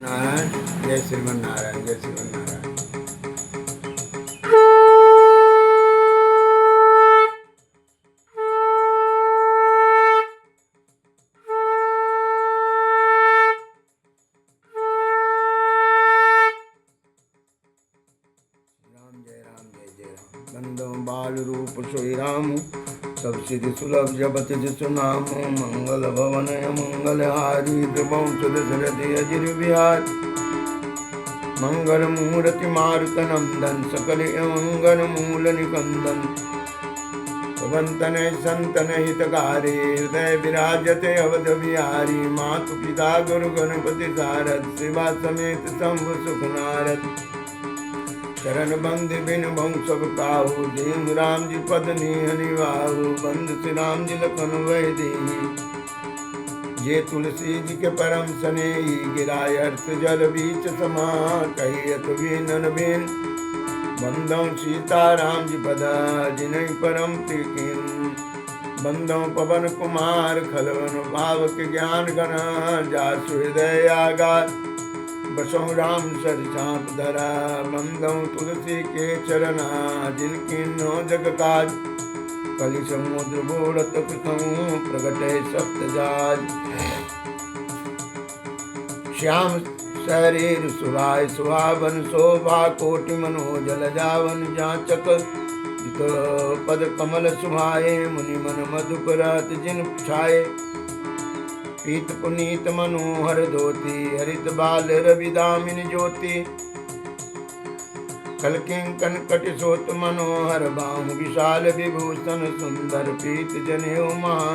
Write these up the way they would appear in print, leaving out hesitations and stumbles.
नारायण जय श्रीमन नारायण जय श्रीमन नारायण। राम जय जय राम। बंदो बाल रूप सोई राम, सब सिद्धि सुलभ जपत जिसु नाम। मंगल भवन मंगल हारी, त्रिवंश दशरथि अजिर बिहार। मंगल मूर्ति मारुत नंदन, सकल मंगल मूल निकंदन। पवन तनय संतन हितकारी, हृदय विराजते अवध बिहारी। मातु पिता गुरु गणपति सारद, शिवा समेत शंभु सुख नारद। चरण बंद बिन बहु सब काहू, दीन राम जी पद निहनि बाहु। बंद श्री राम जी लखन वह देही, जे तुलसी जी के परम सनेही। गिराय अर्थ जल बीच समा, कहियत बीनन बिन। बंदौ सीता राम जी पदा, जिनहि परम प्रीतिन। बंदौ पवन कुमार खलवन, पावक ज्ञान गण। जासु हृदय आगार, बसौ राम सर चाप धरा। बंदौ तुलसी के चरना, जिनकी नो जग काज। कलि समुद्र बोड़त प्रथम, प्रगटे सप्त जाज। श्याम शरीर सुभाय सुहावन, शोभा कोटि मनोजल जावन। जाचक जित पद कमल सुभाए, मुनि मन मधुप रहत जिन छाए। पीत पुनीत मनोहर धोती, हरित बाल रवि दामिनी ज्योति। कलकिंकन कटि सोत मनोहर, बाहु विशाल विभूषण सुंदर। प्रीत जनेऊ महा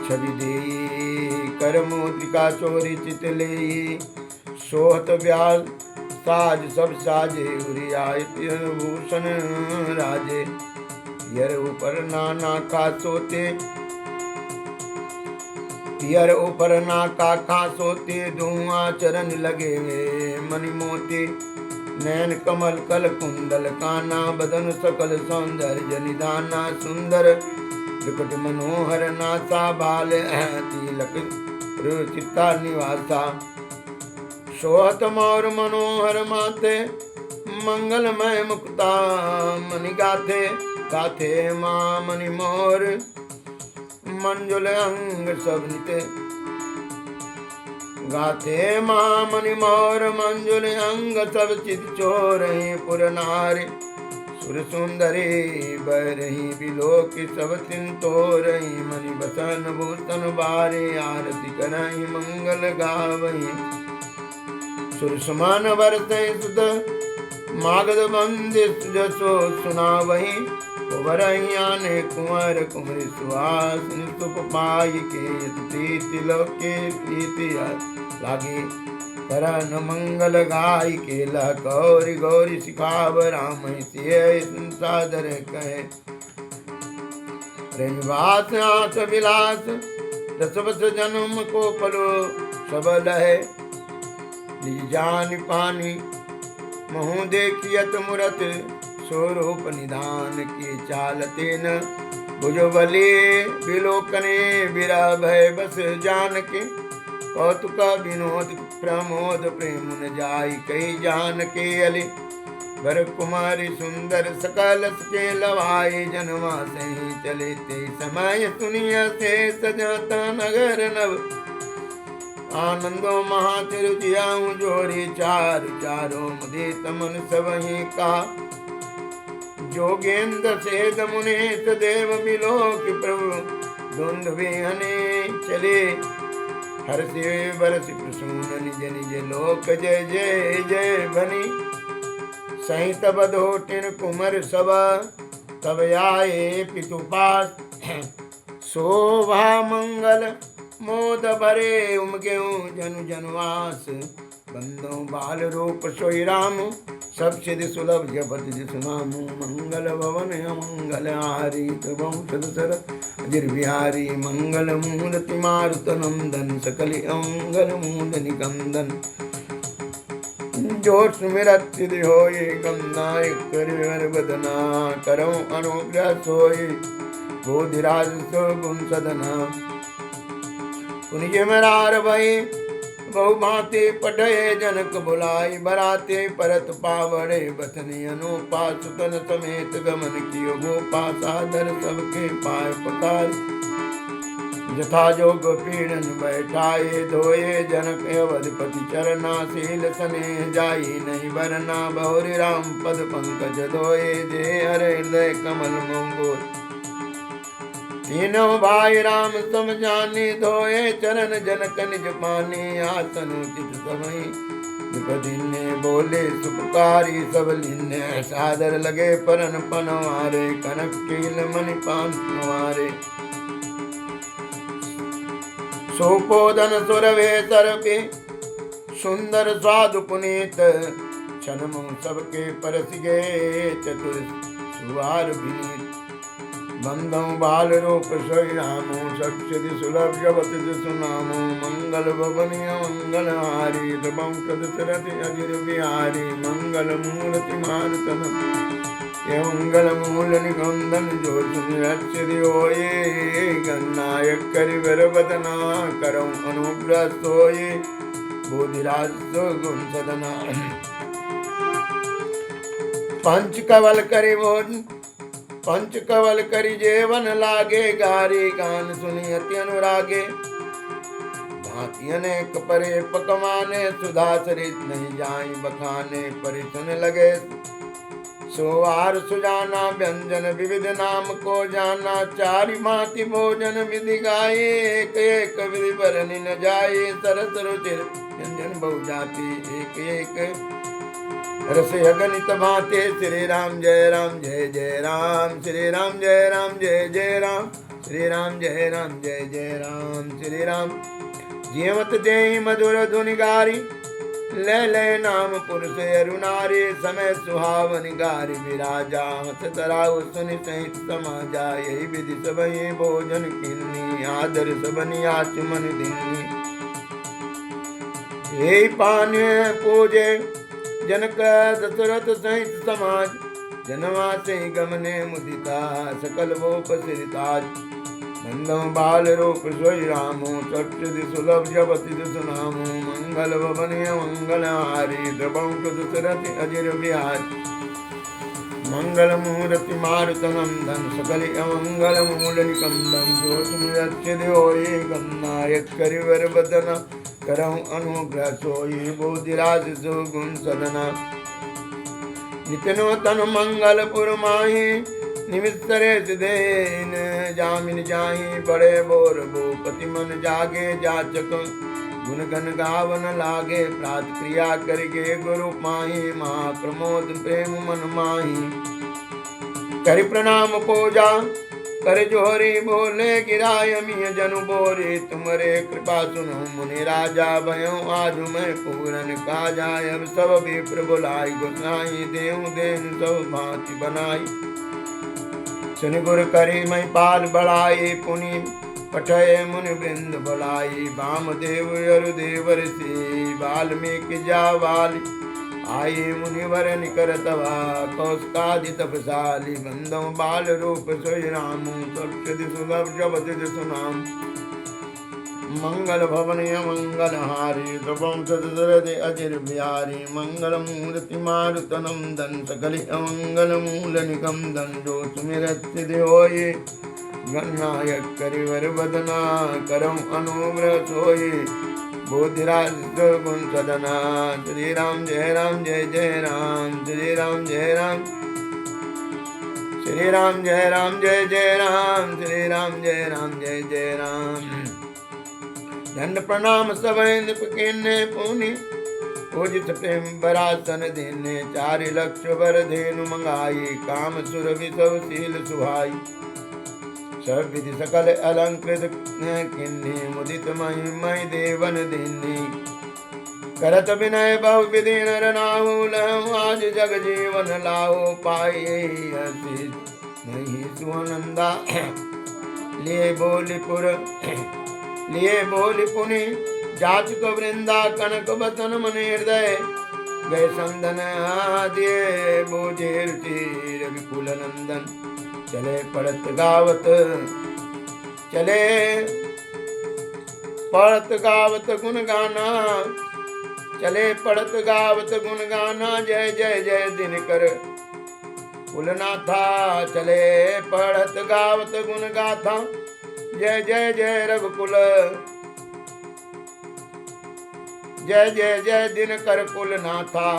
छवि देई, कर मोतिका चोरी चित लेई। सोहत व्याल साज सब साजे, उरियाय भूषण राजे। यर ऊपर नाना का सोते, पियर ऊपर नाका का सोते। धुआं चरण लगे मणि मोती, नैन कमल कल कुंडल काना। बदन सकल सौंदर्य निदाना, सुंदर विकट मनोहर नासा। बाल तिलक रुचिता निवासा, सोहत मोर मनोहर माथे। मंगलमय मुक्ता मणि गाथे, गाथे माँ मणि मोर। मंजुल अंग सब निते, गाथे माँ मणि मोर। मंजुल अंग सब चित चोर, पुर नारी सुर सुंदरी। बरही बिलोक सब तिनतोरही, मणि बसन भूषण बारे। आरती करही मंगल गावही, सुर समान बरसै सुत। मागध बंदे जसो सुनावही, वरही आने कुंवर कुमरि सुहासिनी। सुख पाई के प्रीति लोके प्रीति लागे। करन मंगल गाय के ला, गौरी गौरी सिखाव राम। सिय सादर कहे, प्रेमवास आस विलास। दसवस जन्म को पलो सबल है, निज जान पानी महु देखियत मूरत। स्वरूप निधान के चालते न, भुजबले विलोकने। विरह भय बस जान के, कौतुक विनोद प्रमोद। प्रेम न जाय कही जान के अले। वर कुमारी सुंदर सकल के लवाए। जन्मा से ही चले ते समय, सुनिया से सजाता नगर नव। आनंदो महातिरुजियाऊ जोरी, चार चारों मुदे तमन सबही का। जोगेन्द्र सेद मुनीत देव बिलोक प्रभु। धुंध विहने चले, हर्षि बरस प्रसून। निज निज लोक जय जय जय बनी। सहित बधोटिन कुमर सब, तब आए पितुपास। शोभा मंगल मोद भरे, उमगेऊ जनु जनवास। बंदो बाल रूप सोई राम, सब सिद्धि सुलभ जपत जिसु नाम। मंगल भवन मंगल हारी, त्रिवंश दशरथ अजिर बिहारी। मंगल मूर्ति मारुत नंदन, सकल मंगल मूल निकंदन। जो सुमिरत सिद्धि होई, गंधाय कर बदना। करो अनुग्रह सोई, बोधिराज सो गुण सदना। कुनिज मरार भई, बहु भांति पढ़े जनक बुलाई, बराते परत पावड़े बथनी अनुपा, सुतन समेत गमन कियो गोपा, सादर सबके पाय पकार, यथा जोग पीड़न बैठाए, धोए जनक अवधपति चरना, शील स्नेह जाई नहीं बरना, बहुरी राम पद पंकज धोए, जे हरे हृदय कमल मंगोर, तीनों भाई राम सम जानी, धोए चरण जनक निज पानी, आसन उचित समय विपदिन्ने, बोले सुपकारी सब लिन्ने, सादर लगे परन पनवारे, कनक कील मणि पान कुंवारे, सोपोदन सुरवे सरपे, सुंदर स्वादु पुनीत, क्षणमु सबके परस गए, चतुर सुवार विनीत, बंदौ बाल रूप सोई रामो, सक्षति सुलभ जपति सुनामो, मंगल भवनीय मंगल हारी, दशरथि अजिर बिहारी, मंगल मूर्ति मारुतन मंगल मूल निकंदन, जो सुनिरक्षति होये, गणनायक करिवर बदना, करौ अनुग्रह सोये, बोधिराज सो गुण सदना, पंच कवल करि भोज, पंच कवल करि जेवन लागे, गारी गान सुनि अति अनुरागे, भांति अनेक परे पकवाने, सुधा सरित नहीं जाई बखाने, परिसन लगे सोवार सुजाना, व्यंजन विविध नाम को जाना, चारि भांति भोजन विधि गाये, एक एक विधि बरनि न जाये, सरस रुचिर व्यंजन बहु जाति, एक एक रस अगणित भांति, श्री राम जय जय राम, श्री राम जय जय राम, श्री राम जय जय राम, श्री राम जीवत देहि मधुर धुनि गारी, ले ले नाम पुरुष अरुणारी, समय सुहावन गारी, विराजा हथ धराउ सुनि सहित समाजा, यही विधि सब ये भोजन किन्नी, आदर सबनि आचमन दिन्नी, यही पान पूजे जनक दशरथ सहित समाज, जनवा से गमने मुदिता, सकल गोप सिरिताज, नंदो बाल रूप सोई रामो, सक्षति सुलभ जपति सुनामो, मंगल भवनीय मंगल हारी, द्रवंक दशरथि अजिर बिहारी, मंगल मूर्ति मारुत नंदन, सकल अमंगल मूल निकंदन, जो सुनिरक्षति होये, गणनायक करिवर बदना, करौ अनुग्रह सोई, बोधिराज सो गुण सदना, नित्य तन मंगल पुर माही, निमित्तरे देन जामिन जाहि, बड़े बोर भूपति मन जागे, जाचक गुण गण गावन लागे, प्रात क्रिया करगे गुरु माही, महा प्रमोद प्रेम मन माही, करि प्रणाम पूजा कर जोहरी, बोले गिराय मिय जनु बोरे, तुमरे कृपा सुनो मुनि राजा, भयो आज मैं पूरन काजा, अब सब विप्र बुलाई, गोसाई देव देन सब भांति बनाई, सुनि गुर करी मैं पाल बढ़ाई, पुनि पठय मुनि वृंद बुलाई, वामदेव अरुदेव ऋषि, वाल्मीकि जावाली, आये मुनिवर निकर तवा, कौस्कादि तपसाली, बंदो बाल रूप सोई रामो, सक्षति सुलभ जपति सुनाम, मंगल भवनीय मंगल हारी, द्रवंश दशरथि अजिर बिहारी, मंगल मूर्ति मारुत नंदन, सकल अमंगल मूल निकंदन, जो सुमिरति होये, गणनायक करिवर बदना, करौ अनुग्रह सोये, बोधिराज गुण सदना, श्री राम जय जय राम, श्री राम जय श्री राम जय जय राम, श्री राम जय जय राम, दंड प्रणाम सबैन किन्ने पुनि, पूजित प्रेम बरासन देने, 4 लक्ष वर धेनु मंगाई, काम सुर विसव शील सुहाई, सब विधि सकल अलंकृत किन्नी, मुदित मही देवन दिन्नी, करत विनय बहु विधि नर नाहु, लहु आज जग जीवन लाहो, पाए हसी नहीं सुनंदा, लिए बोली पुनि, जाचक वृंदा, कनक बसन मन हृदय, गए संदन आदिये, बोझे रुचि रविकुल नंदन, चले पड़त गावत, चले पढ़त गावत गुण गाना, चले पढ़त गावत गुण गाना, जय जय जय दिनकर कुलनाथा। चले पढ़त गावत गुण गाथा, जय जय जय रघुकुल, जय जय जय दिनकर कुलनाथा।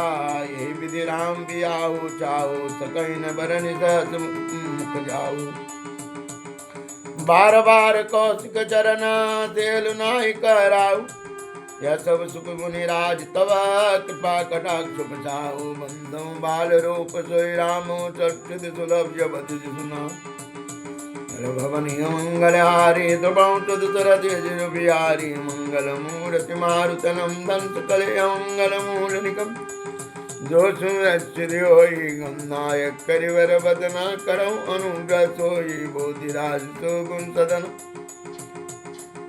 यही विधि राम बियाहु चाहु, सकहि न बरनि सहस मुख जाऊ। बार बार कौशिक चरण, तेल नाहि कराऊ। यह सब सुख मुनि राज तव, कृपा कटाक्ष बचाऊ। बंधु बाल रूप सोई रामो, सच्चिद सुलभ जपति सुना। भवन मंगलहारी, द्रवं सुदसरथ यजु बिहारी। मंगल मूर्ति मारुत नंदन, सकल मंगल मूल निगम। जो सुरक्षित होई गणनायक, करिवर बदना करऊं अनुग्रह सोई। बोधिराज सो गुण सदन,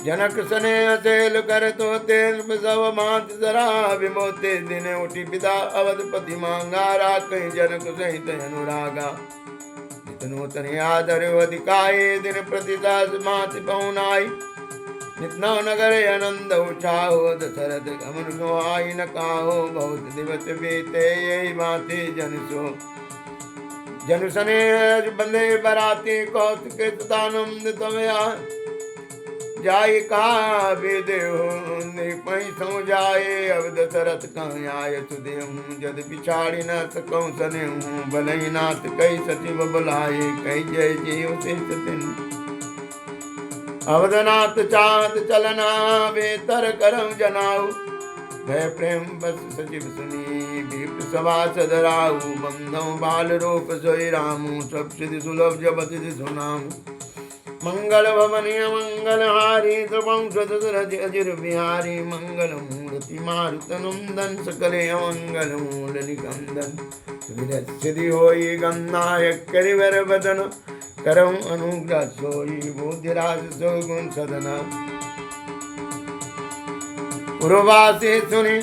जनक स्नेह सेल कर तो तेल सब मात जरा। विमोते दिन उठी पिता अवधपति मांगा, राखहि जनक सहित अनुरागा। नूतन आदर अधिकाये, दिन प्रति दास मात पहुनाई। नितना नगर आनंद उछाहो, दशरथ गमन सुहाई न काहो। बहुत दिवस बीते यही माते जन सो, जन स्नेह बंदे बराती। कौशिक सुतानंद तमया, जाय कहा बेदेहु निपहि सो जाए। अब दशरथ कह आय सुदेहु, जद बिछाड़ी न सकऊं सनेहु। भलहि नाथ कई सचिव बुलाए, कही जय जीव से सतिन। अवधनाथ चाँद चलना, बेतर करम जनाऊ। भय प्रेम बस सचिव सुनी, दीप सभा सदराऊ। बंधु बाल रूप सोई रामू, सब सिद्धि सुलभ जपति सुनामू। मंगल भवनीय मंगल हारी, द्रवं सदसरथ अजिर बिहारी। मंगल मूर्ति मारुत नंदन, सकले मंगल मूल निकंदन। सिद्धि होई गणनायक, करिवर बदन करऊं अनुग्रह सोई। बोधिराज सो गुण सदना, पुरवासी सुनि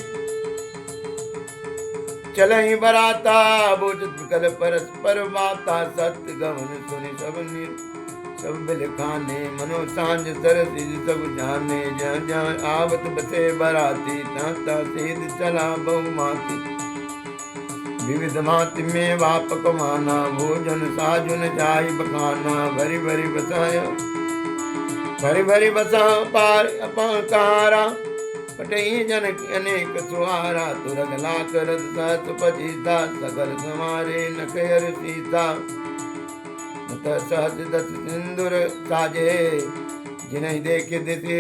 चलहि बराता। बोझत कल परस्पर बाता, सत्य गमन सुनि सब बिलखाने। मनो सांझ सरसी सब जाने, जहाँ जहाँ आवत बसे बराती। ताता सेध चला बहुमाती, विविध माति में वापक माना। भोजन साजुन जाय बखाना, भरी भरी बसाया भरी भरी बसा पार अपकारा। पटई जनक अनेक सुहारा, तुरग लाख रथ सहस पचीता। सकल समारे नखयर सीता, सहज दस सिंदूर साजे। जिन्हें देखे दिसे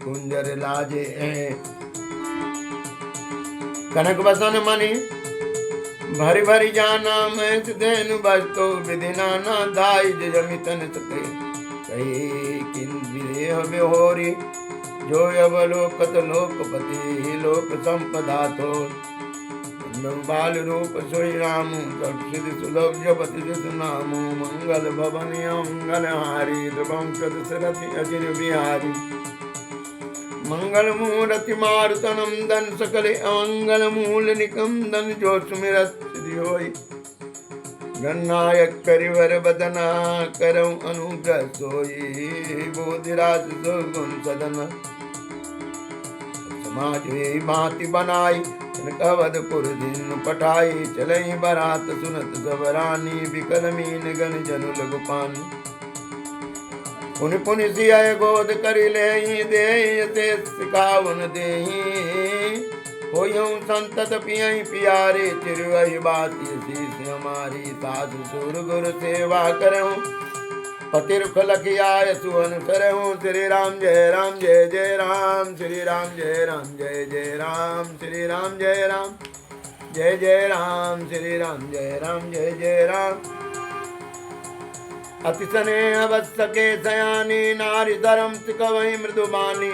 कुंजर लाजे। कनक बसन मणि भरी भरी जाना, मैं सुधेनु बस्तो। विधि नाना दाई जमितन सके, कही किन विदेह बिहोरी। जो अवलोकत लोकपति, लोक संपदा थो। बाल रूप सोई रामू, सब सिद्धि सुलभ जपति सुनामू। मंगल भवन मंगल हारी, द्रवं सदसरथ अजिर बिहारी। मंगल मूर्ति मारुत नंदन, सकल अमंगल मूल निकंदन। जो सुमिरत सिद्धि होई गणनायक, करिवर बदना करऊं अनुग्रह सोई। बोधिराज सो गुण सदन, समाज माति बनाई। कवधपुर दिन पठाई, चलई बरात सुनत सब रानी। विकल मीन गण जनु लघु पानी। पुनि पुनि सिय गोद करि लेहि, देहि ते सिखावन देहि। होयं संतत पियहि पियारे, चिरवहि बाती शीस हमारी। सासु सुर गुरु सेवा करऊं, पति रुख लखियाय सुवन सरहूं। श्री राम जय जय राम, श्री राम जय जय राम, श्री राम जय जय राम, श्री राम जय जय राम। अति स्नेह वत्स के सयानी, नारी धर्म सिकवहि मृदुबानी।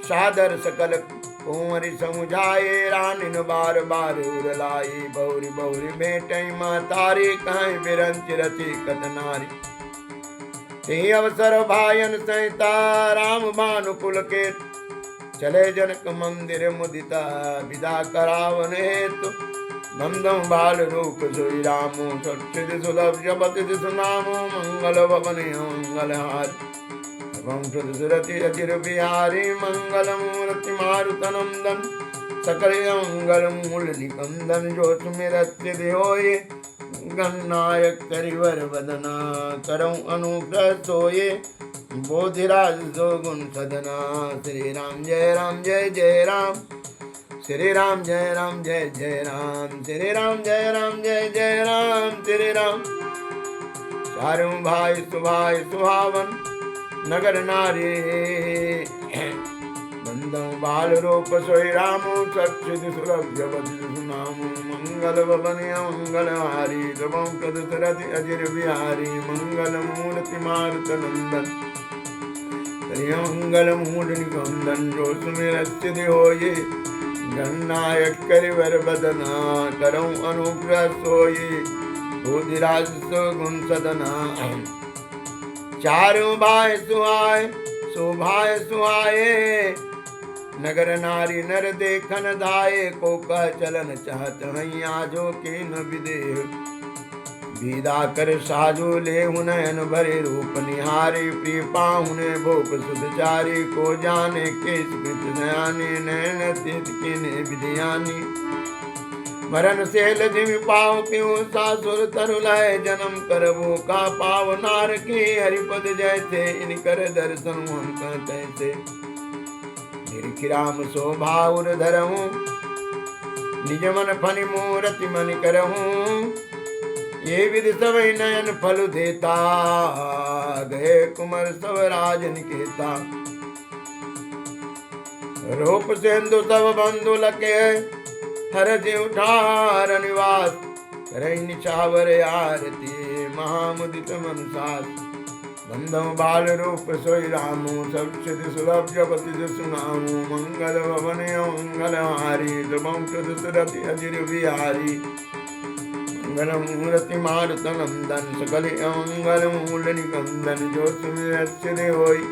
सादर सकल कुंवरी समुझाए, रानिन बार बार उरलाई। बहुरी बहुरी भेटई महतारी, कहीं बिरंच रति कत नारी। ते अवसर भायन सहिता, राम भानुकुल के। चले जनक मंदिर मुदिता, विदा करावन हेतु। बंधु बाल रूप सोई रामू, सच्चिद सुलभ जपति सुनामू। मंगल भवन मंगल हारी, वंशदशरथि अजिर बिहारी मंगलमूर्ति मारुतनंदन सकल मंगल मूल निकंदन जो सुमिरत्य देहोये गणनायक करिवर वदना करऊं अनुग्रह सोये बोधिराज सो गुण सदना। श्री राम जय जय राम श्री राम जय जय राम श्री राम जय जय राम श्री राम। चारों भाई सुहावन नगर नारी बंदों बाल रूप सोई रामो सच्चिद सुलभ जपति सुनाम मंगल भवन मंगल हारी द्रवं दशरथि अजिर बिहारी मंगल मूर्ति मारुत नंदन मंगल मूल निकंदन जो सुमिरस्य होये गणनायक करिवर बदना करऊं अनुग्रह सोये बोधिराज सो गुण सदना। चारों भाई सुहाए नगर नारी नर देखन दाये को कह चलन चाहत हैया जो के न विदेह विदा कर साजो ले हुनयन भरे रूप निहारे प्रिय पाहुने भोप सुधारी को जाने केस कृत नयानी नैन तीत के ने विदयानी मरण सेल दिव्य पाव क्यों सासुर तरुलय जन्म करबो का पाव नार के हरिपद जैसे इनकर दर्शन हम कहते थे निरखिराम शोभाउर धरहूँ निज मन फनि मूरति मन करहूँ ये विधि सब नयन फल देता गए कुमर सब राज निकेता रूप सिंधु सब बंधु लके हर उठार निवास करई निछावर आरती महामुदित मनुसार बंदो बाल रूप सोई रामो सब सिद्धि सुलभ जपति सुनामो मंगल भवन मंगल हारी द्रवंश दशरथि अजिर बिहारी मंगल मूर्ति मारुत नंदन सकल मंगल मूल निकंदन जो सुमिरस्य होई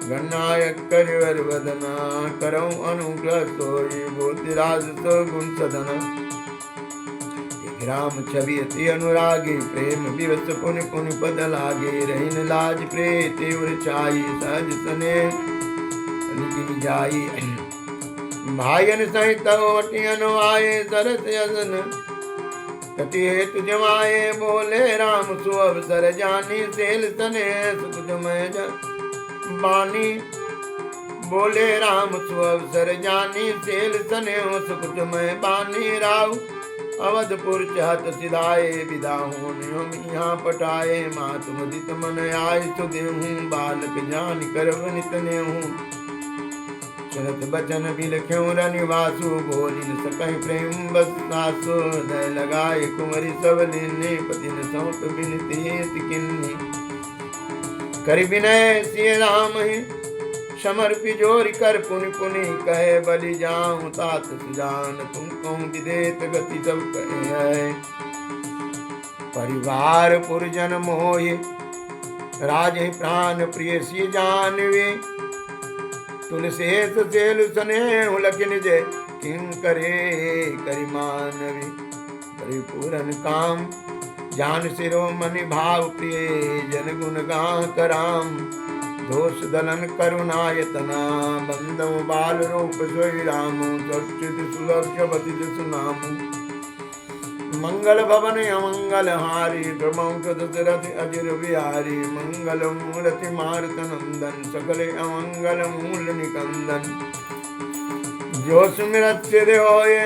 गणनायक करिवर वदना करऊं अनुग्रह सोई बोधिराज सो गुण सदना। राम छवि अति अनुरागी प्रेम विवश पुनि पुनि पद लागे रहीन लाज प्रीति उरचाई सहज सने जाई भायन सहित वटियन आए सरस यसन कति हेतु जमाए बोले राम सुअवसर जानी सेल सने सुख जमय बानी बोले राम सुअवसर जानी सेल सने सुख जमय बानी राव अवधपुर चाहत सिधाए विदा हों यहाँ पटाए मात मुदित मन आय सुदेहूँ बालक जान करव नितने हूँ शरत बचन बिलख्यों रनिवासु बोलिन सकहि प्रेम बस सासु हृदय लगाए कुंवरी सब लेने पति न सौंप बिनती किन्नी करि विनय सिय राम समर्पि जोरि कर पुनि पुनि कहे बलि जाऊं तात सुजान तुम कहूँ विदेत गति सब कहे है परिवार पुरजन मोहि राजे प्राण प्रिय सी जानवे तुलसेस सेलु स्नेह लखिन जय किं करे करि मानवी परिपूरन काम जान सिरो मनि भाव प्रिय जन गुण गा कराम दोष दलन करुणायतना बंदो बाल रूप सोई रामो सच्चिद सुलभ जपति सुनामो मंगल भवन अमंगल हारी द्रवंश दशरथि अजिर बिहारी मंगल मूर्ति मारुत नंदन सकल अमंगल मूल निकंदन जो सुमिरस्य होये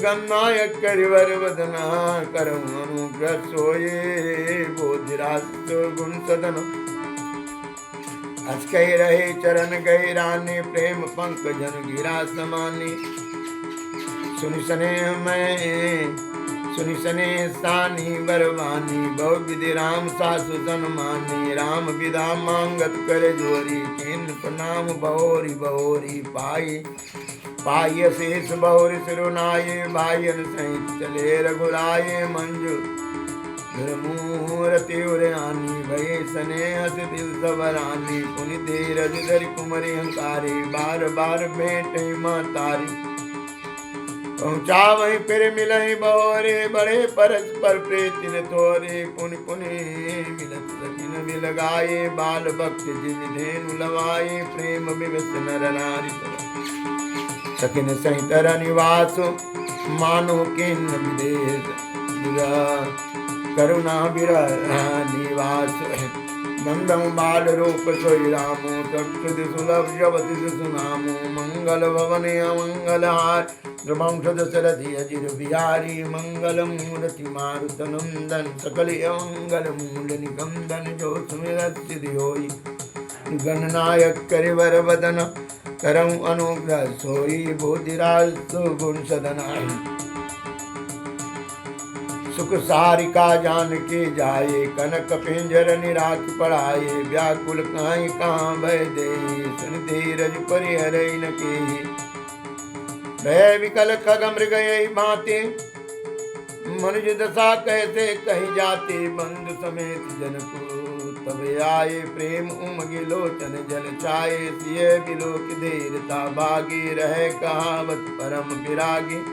गणनायक करिवर वदना करऊं अनुग्रह सोये बोधिराज गुण सदन अस कही रहे चरण गए रानी प्रेम पंकजन गिरा समानी सुनि सने सानी बरवानी बहु विधि राम सासु सनमानी राम विदा मांगत कर जोरी किन प्रणाम बहोरी बहोरी पाई शेष बहोरी सिरुनाये भाईन सहित चले रघुराये मंजू मूर्ति उरानी भय स्नेह दिल सबरानी पुनि धीरज धरि कुमरि हंकारी बार बार भेंट मातारी पहुँचा वहीं फिर मिलहि बहोरे, बड़े परस्पर प्रीति न तोरे। पुनि पुनि मिलत सकिन बिल गाये, बाल भक्त जिन धेनु लवाये। प्रेम विवश नर नारी सकिन सहितर निवास, मानो किन विदेश करुणा विरह निवास। नंदम बाल रूप सोई रामो, सत्सुद सुलभ जपति सुनामो। मंगल भवन अमंगल हार, द्रवंश दशरथि अजिर बिहारी। मंगल मूर्ति मारुत नंदन, सकल अमंगल मूल निकंदन। जो सुमिरत सिद्धि होई, गणनायक करिवर बदन। करऊं अनुग्रह सोई, बोधिराज सुगुण सदना। सुख सारिका जान के जाए, कनक पिंजर निराख पढ़ाए। व्याकुल काई कहाँ भय दे, सुन धीरज परिहर न के। भय विकल खग मृग यही भांति, मनुज दशा कैसे कही जाते। बंधु समेत जनको तब आए, प्रेम उमगे लोचन जल छाए। सिय बिलोक धीरता भागी, रहे कहावत परम विरागी।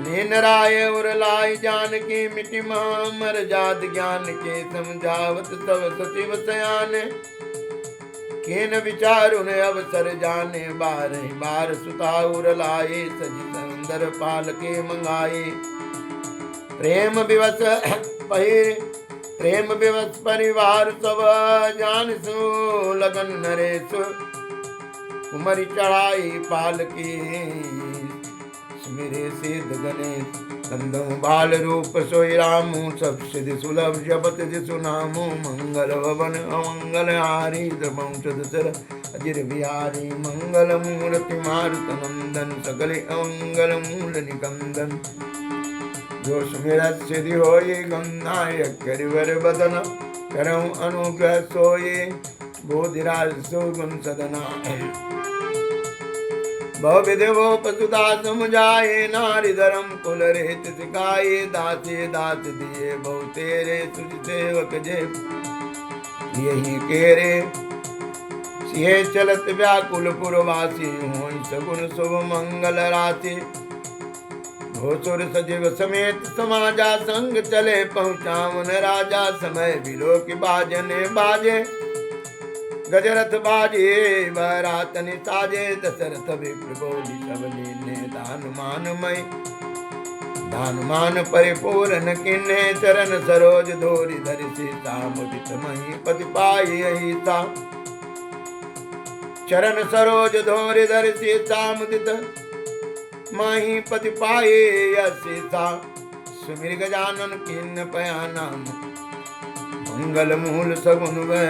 लीन राय उर लाई जान के, मिटि मर जात ज्ञान के। समझावत सब सचिव सयान, केन विचारु ने अवसर जाने। बार बार सुता उर लाए, सजी सुंदर पाल के मंगाए। प्रेम विवश पहिर, प्रेम विवश परिवार सब। जान सु लगन नरेश, कुमरि चढ़ाई पाल की। मेरे सिद्ध गणेश नंदम बाल रूप सोई रामू। सब सिद्धि सुलभ जपत जिसु नामो। मंगल भवन अमंगल हारी, द्रवंश दशरथ अजिर बिहारी। मंगल मूर्ति मारुत नंदन, सकल अमंगल मूल निकंदन। जो सुमिरत सिद्धि होई, गणनायक करिवर बदन। करऊं अनुग्रह सोई, बोधिराज सुगुण सदना। बहु विधि वो पशुदा समुझाए, नारी धर्म कुल रेत सिखाए। दासे दास दिए बहु तेरे, तुझ सेवक जे यही केरे। सिहे चलत व्याकुल पुरवासी, होई सगुन शुभ मंगल राशि। घोसुर सजीव समेत समाजा, संग चले पहुँचावन राजा। समय बिलोक बाजने बाजे, गजरथ बाजे बरातन साजे। दशरथ विप्र बोली सब लीने, दान मान मई दान मान परिपूर्ण किन्ने। चरण सरोज धोरी धरि सीता, मुदित मही पति पाई अहिता। चरण सरोज धोरी धरि सीता, मुदित मही पति पाए असीता। सुमिर गजानन किन्न पया नाम, मंगल मूल सगुन वै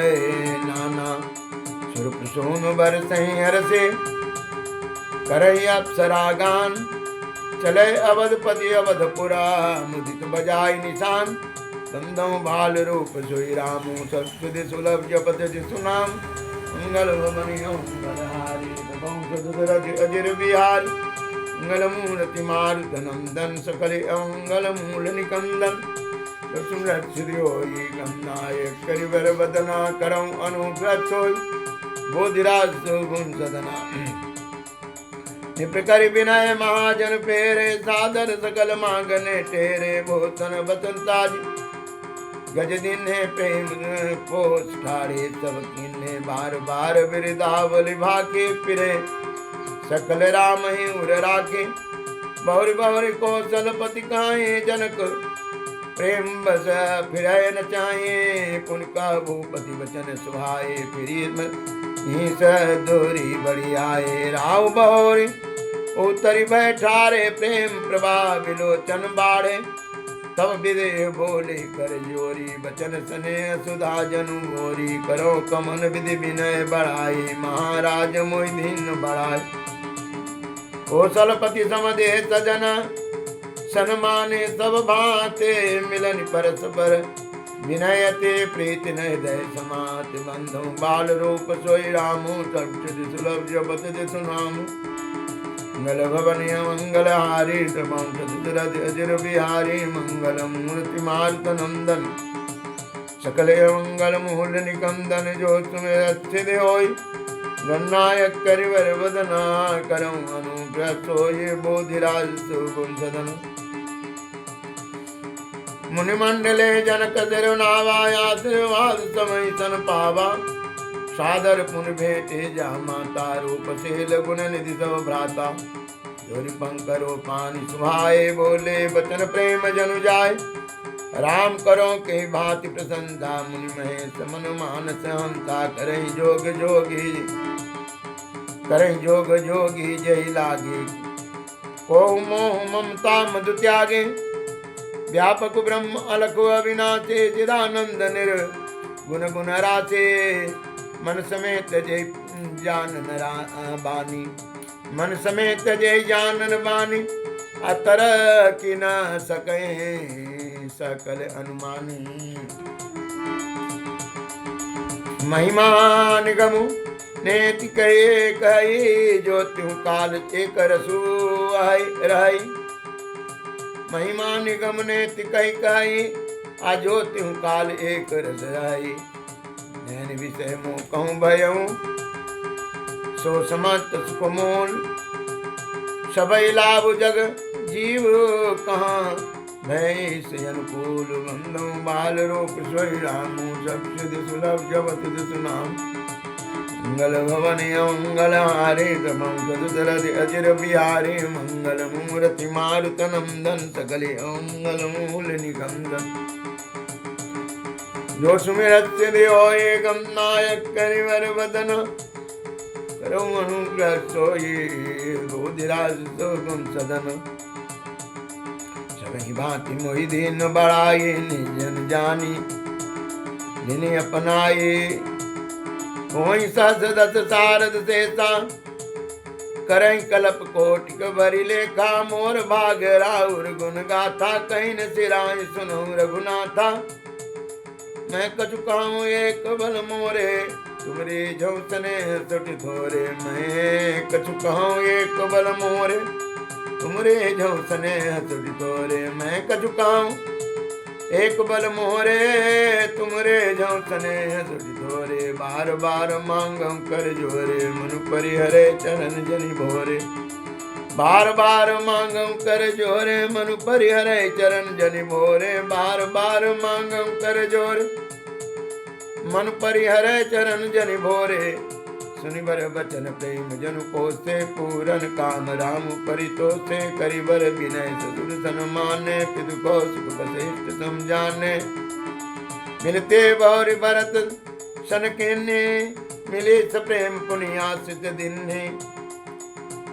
नाना। सुरप सोन बर सही हरसे, करई अप्सरा गान। चले अवधपति अवधपुरा, मुदित बजाय निशान। दंदम बाल रूप सोई रामू, सत्सुदि सुलभ जपत जिसु नाम। मंगल भवन मंगल हारी, द्रवंश दशरथ अजिर बिहारी। मंगल मूर्ति मारुत नंदन, सकल अमंगल मूल निकंदन। सुमिरत सिद्धि होई, गणनायक करिवर बदना। करऊं अनुग्रह सोई, बोधिराज सुगुण सदना। निप्र करि विनय महाजन फेरे, सादर सकल मांगने टेरे। भूषण बचन ताज गज दिन्हे, प्रेम पोष ठाड़े सब किन्हे। बार बार बिरदावली भाके, फिरे सकल राम ही उर राखे। बहुरी बहुरी कौशल पति काहे, जनक प्रेम बस फिरय न चाहे। पुन का भूपति वचन सुहाए, फिर दूरी बड़ी आए। राव बहुरी उतरी बैठारे, प्रेम प्रभा विलोचन बाढ़े। तब विदे बोले कर जोरी, बचन सने सुधा जनु मोरी। करो कमन विधि विनय बढ़ाए, महाराज मोहिदीन बढ़ाए। कौशलपति समदे सजन, सन्माने सब भांते। मिलन परस्पर विनयते, प्रीति न हृदय समात। बंधु बाल रूप सोई रामू, सत्सुदि सुलभ जपत जिसु नामु। मंगल भवन मंगल हारी, द्रवंश दशरथ अजिर बिहारी। मंगल मूर्ति मारुत नंदन, सकल मंगल मूल निकंदन। जो सुमिरत सिद्धि होई, गणनायक करिवर वदना करौ अनुग्रह सोये बोधिराज सुगुण सदन मुनिमंडले जनक सिरुनावा आशीर्वाद समय सन पावा सादर पुन भेटे जा माता रूप सेल गुण निधि सो भ्राता जोरि पंकरो पानी सुहाए बोले बचन प्रेम जनु जाय राम करो के भांति प्रसन्नता मुनि महेश मन मानस हंसा करहि जोग जोगी जय लागे को मोह ममता मधु त्यागे व्यापक ब्रह्म अलख अविनाशे चिदानंद निर गुण गुण राशे मन समेत जय जानन बानी मन समेत जय जानन बानी अतर कि न सके सकल अनुमानी महिमा निगमु नेति कहे कही जो त्यों काल एक रसु रही महिमा निगम नेति कही कही आजो त्यों काल एक रस रही नैन विषय मोह कहूँ भयऊ सो समत सुख मोल सबई लाभ जग जीव कहाँ भय से अनुकूल बंदो बाल रूप सोई रामू सब सिद्ध सुलभ जबत सुनाम मंगल भवन मंगल हारे क्रमं सदुदरथ अजिर बिहारी मंगल मूर्ति मारुत नंदन सकले मंगल मूल निकंदन जो सुमिरत सिद्धि होए गम नायक करिवर वदन करो अनुग्रह सोई बोधिराज सुगम सदन सबहि भांति मोहि दीन बड़ाई निजन जानी जिन्हें अपनाए कोई सस दस सारद सेसा करई कलप कोटिक भरी लेखा मोर भाग राउर गुण गाथा कहीं न सिराय सुनो रघुनाथा मैं कछु कहूँ एक बल मोरे तुमरे झौसने सुट थोरे मैं कछु कहूँ एक बल मोरे तुमरे झौसने सुट थोरे मैं कछु कहूँ एक बल मोरे तुमरे झौसने सुट थोरे बार बार मांगम कर जोरे मनु परिहरे चरण जनि भोरे बार बार मांगम कर जोरे मनु परिहरे चरण जनि भोरे बार बार मांगम कर जोरे मन परिहरे चरण जनि भोरे सुनि बर बचन प्रेम जनु कोसे पूरन काम राम परितोषे करिबर विनय ससुर सन्माने पितु कौशिक वशिष्ठ समझाने मिलते बौरि भरत सन किन्ने मिले स प्रेम पुनियासित दिन्ने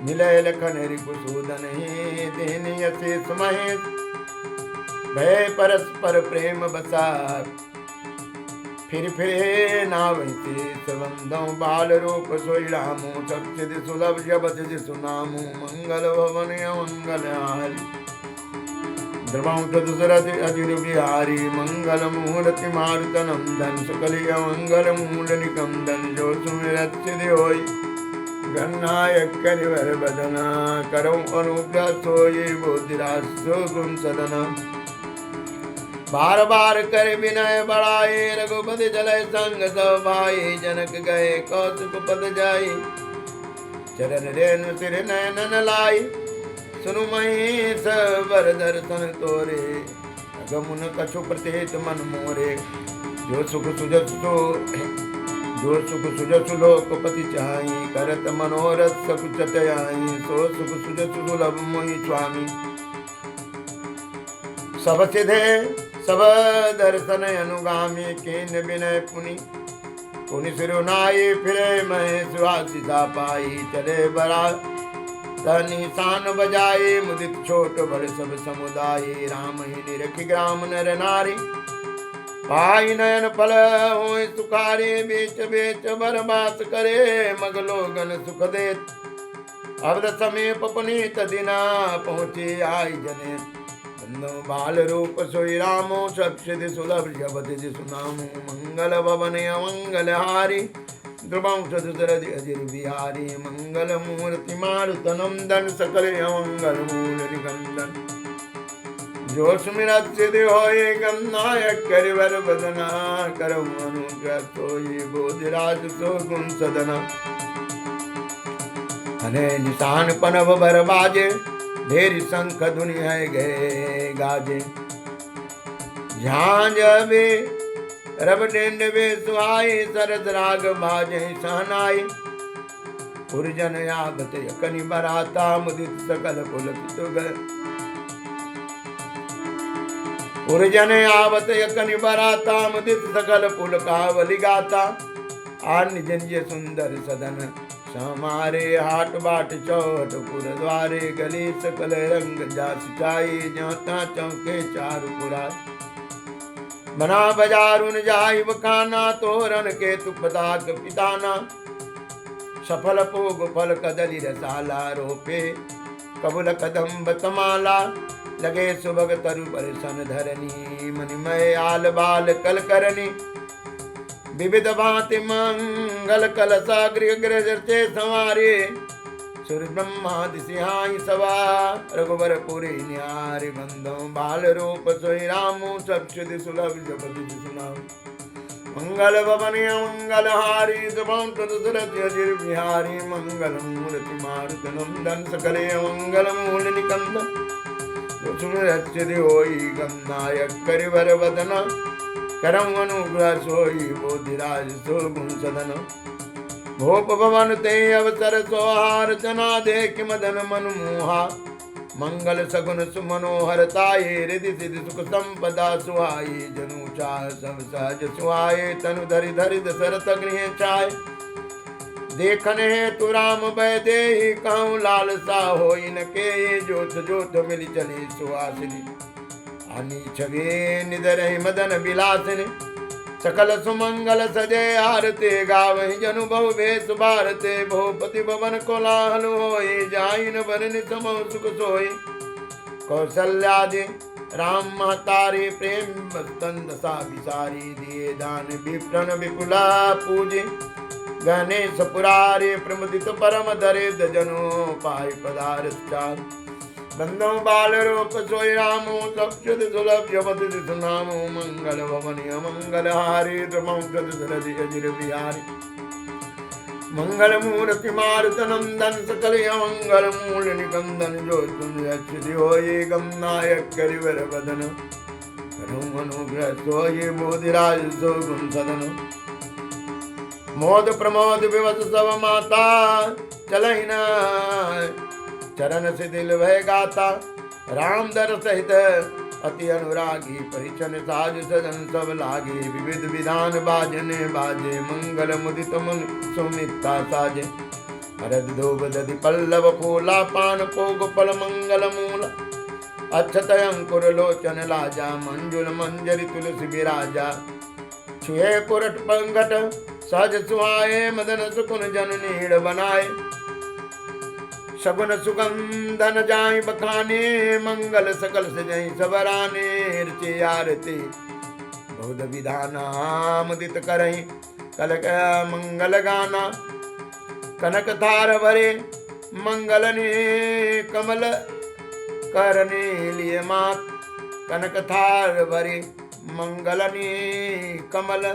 मिले लखन रिपुसूदन देने अशेष महेश भय परस्पर प्रेम बसा फिर नावते सबंधों बाल रूप सोई रामो सब सिद्धि सुलभ जबत सुनामो मंगल भवन मंगल हारी ध्रुवं चतुरथ अजिर बिहारी मंगल मूर्ति मारुत नंदन सकलिय मंगल मूल निकंदन जो सुमिरत सिद्धि होई गणनायक करिवर बदना करो अनुग्रह सोई बोधिराज सुगुण सदना बार बार कर विनय बढ़ाए रघुपति चले संग सब भाई जनक गए कौतुक पद जाई चरण रेणु सिर नयन लाई सुनु महेश बर दर्शन तोरे अगमुन कछु प्रतीत मन मोरे जो सुख सुजसु लोकपति चाहि करत मनोरथ सकुचत आई सो सुख सुजसु सुलभ मोहि स्वामी सब सिधे सब दर्शन अनुगामी किन विनय पुनि सिरुनाई फिरे मैं सुहासिता पाई चले बरा निशान बजाए मुदित छोट बड़ सब समुदाय राम ही निरखि ग्राम नर नारी पाई नयन फल होय सुखारे बेच बेच बरबास करे मगलोगन सुख देत अब समीप पुनीत दिना पहुँचे आई जने बाल रूप सोई रामो सब सिद्धि सुलभ जबत सुनामो मंगल भवन मंगल हारी ध्रुवं सदुदरथ अजिर बिहारी मंगल मूर्ति मारुत नंदन सकल मंगल मूल निकंदन जो सुमिरत सिद्धि होए गम नायक करिवर बदना करऊ अनुग्रह सोई बोधिराज सो गुण सदना अने निशान पनव बर बाजे ढेरी शंख धुनि है गए गाजे झांझ बे रब डेंड बे सुहाई सरद राग बाजे सहनाई पुरजन यागत यकनि बराता मुदित सकल पुलक तुग पुरजन आवत यकनि बराता मुदित सकल पुल कावली गाता आन जंज सुंदर सदन समारे हाट बाट चौट पुर द्वारे गली सकल रंग जा सिचाई जाता चौके चार पुरा बना बाजारुन जाई बखाना तोरण के तुपदाक पिताना सफल पोग फल कदली रसाला रोपे कबुल कदम्ब तमाला लगे सुभग तरु पर सन धरनी मणिमय आल बाल कल करनी विविध भांति मंगल कलसा गृह गृह चर्चे संवारे सुर ब्रह्मादि सिहाई सवा रघुबर पुरी न्यारी बंदो बाल रूप सोई रामो सब सिद्धि सुलभ जपति सुनाम मंगल भवन मंगल हारी सुभम सुरत अजिर बिहारी मंगल मूर्ति मारुत नंदन सकले मंगल मूल निकंदन सुमिरत सिद्धि होई गम नायक करिवर वदना करम अनुग्रह सोई बोधिराज सो गुण सदन भोप भवन ते अवसर सोहार जना देख मदन मनु मोहा मंगल सगुन सुमनोहर ताये रिधि सिद्धि सुख संपदा सुहाई जनु चाह सब सहज सुहाए तनु धरि धरि दशरथ गृह चाय देखन है तु राम बै दे कहूँ लालसा होई न के जोत जोत मिली चली सुहासिनी आनी छगे निधर मदन विलासिनी सकल सुमंगल सजे आरते गावहि जनु बहु भेष भारते भूपति भवन कोलाहल होए जाइन बरनि समो सुख सोए कौशल्यादि राम महतारी प्रेम बंद सा विसारी दिए दान विप्रन विपुला पूजे गणेश पुरारे प्रमुदित परम धरे दजनो पाई पदार्थ चार बंदो बाल रूप सोई रामो सप्त सुलभ जपति सुनामो मंगल भवनि मंगल हारी द्रमं सदसरदि अजिर बिहारी मंगल मूर्ति मारुत नंदन सकल मंगल मूल निकंदन जो तुम अच्छी होये गम नायक करिवर बदन करो अनुग्रह सोये बोधिराज सो गुण सदन मोद प्रमोद विवश सब माता चलहि न चरण से दिल वह गाता राम दर सहित अति अनुरागी परिचन साज सजन सब लागे विविध विधान बाजने बाजे मंगल मुदित मुन सुमिता साजे हरद धूप दधि पल्लव फूला पान पोग फल मंगल मूल अक्षत अंकुर लोचन लाजा मंजुल मंजरी तुलसी विराजा छुए पुरट पंगट सहज सुहाए मदन सुकुन जन नीड़ बनाए सगुन सुगंधन जाई बखाने मंगल सकल सजई सबराने रचे आरती बहुत विधाना मुदित करही कलक मंगल गाना कनक थार भरे मंगल ने कमल करने लिए मात कनक थार भरे मंगल ने कमल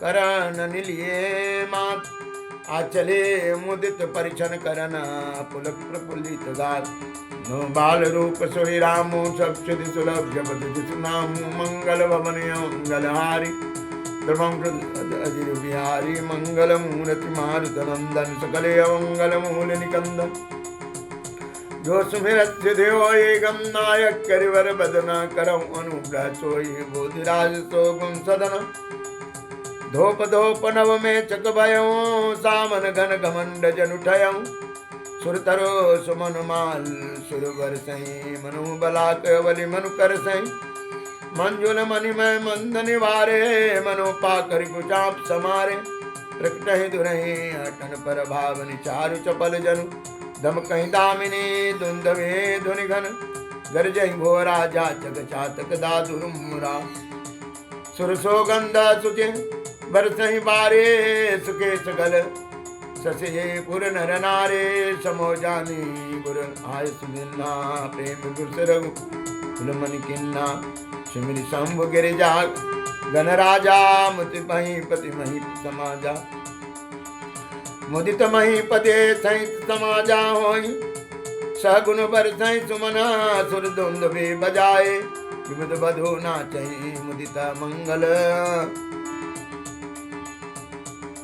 करण लिए मात आचले मुदित परिछन करना पुलक प्रफुल्लित गात नो बाल रूप सोई रामो सब सिद्धि सुलभ जपति सुनामो मंगल भवन मंगल हारी धर्मं अजिर बिहारी मंगल मूर्ति मारुत नंदन सकले मंगल मूल निकंदन जो सुमिरत सिद्धि होए गम नायक करिवर बदना करम अनुग्रह सोई बोधिराज सो गुण सदन धोप धोप नव में चक भयो सामन घन घमंड जन उठयो सुरतरो सुमन माल सुरवर सही मनु बलाक बलि मनु कर सही मंजुल मणि में मंद निवारे मनो पाकर कुचाप समारे प्रकट ही दुरही अटन पर भावनि चारु चपल जनु दम कहीं दामिनी दुंदवे धुनि घन गरजई भोरा जाचक चातक दादुरुमुरा सुर सोगंधा सुचे बरसहि बारे सुखे सगल ससे पुर नर नारे समो जानी गुर आय सुमिन्ना प्रेम गुर रघु फुलमन किन्ना सिमरि शंभु गिरिजा गणराजा मुति महीपति मही समाजा मुदित महीपते सहित समाजा होई सगुन बरसई सुमना सुर धुंधुभि बजाए विमुद बधो नाचई मुदिता मंगल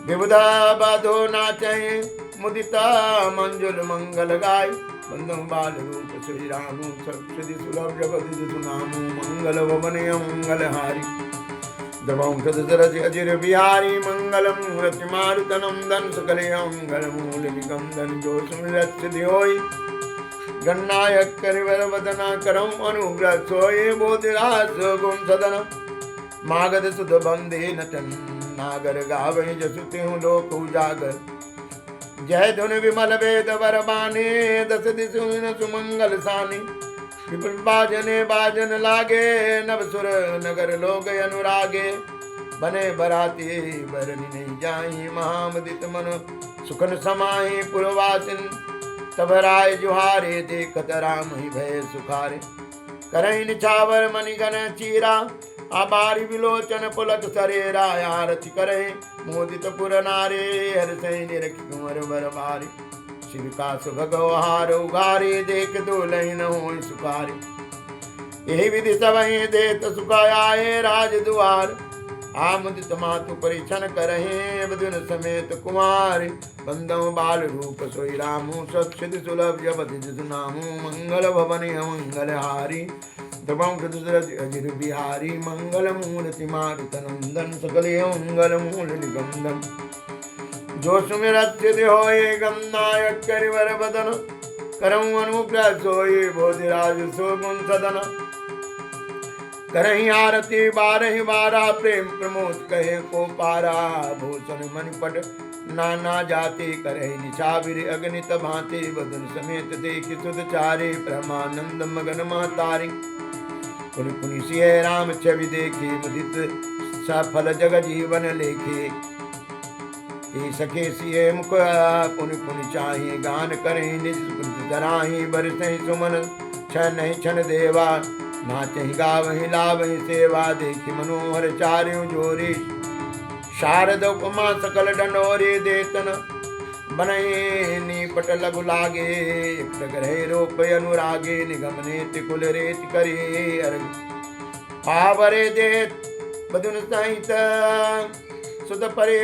विमुदा बधो नाचई मुदिता मंजुल मंगल गाय बंदो बाल रूप श्री राम सप्ति सुलभ जगति सुनामु मंगल भवन मंगल हारी दबाऊं सदसरज अजिर बिहारी मंगलम मूर्ति मारुतनंदन सकले मंगल मूल निकंदन जो सुमिरत सिद्धि होई गणनायक करिवर वदना करम अनुग्रह सोये बोधिराज गुण सदन मागध सुध बंदे नटन नागर गावे जसुते हूँ लोक उजागर जय धुन विमल वेद वर बाने दस दिशु सुमंगल सानी विपुल बाजने बाजन लागे नव सुर नगर लोग अनुरागे बने बराती बरनी नहीं जाई महामदित मन सुखन समाही पुरवासिन तब राय जुहारे देखत राम ही भय सुखारे करई निछावर मणिगण चीरा आबारी विलोचन पुलक सरेरा आरती करे मोदित पुर नारे हर सैन रख कुंवर बर बारे शिव का भगवार उगारे देख दो लहीन हो सुखारे यही विधि सब देत सुखाए राज दुआर आमुदित मातु परिछन करहे बदुन समेत कुमार बंदो बाल रूप सोई रामु सत्सिद्धि सुलभ जपति नामु मंगल भवन मंगल हारी दबंग अजिर बिहारी मंगल मूर्ति मारुतनंदन सकल मंगल मूल निगंदन जो सुमिरत सिद्धि होए गमनायक करिवर बदन करम अनुग्रह सोई बोधिराज सो गुण सदन करही आरती बारही बारा प्रेम प्रमोद कहे को पारा भूषण मणिपट नाना जाति करही निछाविर अग्नित भांति बदन समेत देखि सुध चारे ब्रह्मानंद मगन महतारी पुनि पुनि सिय राम छवि देखी मुदित सफल जग जीवन लेखे सखे सिय मुख पुनि पुनि चाही गान करें निज धराही बरसही सुमन छन छन देवा नाचहि गावहि लावहि सेवा देखि मनोहर चार्यो जोरी शारद उपमा सकल डंडोरी देतन बनहि नीपट लघु लागे ग्रह रूप अनुरागे निगमने तिकुल रेत करे अर्घ पावरे देत बदुन सहित सुत परे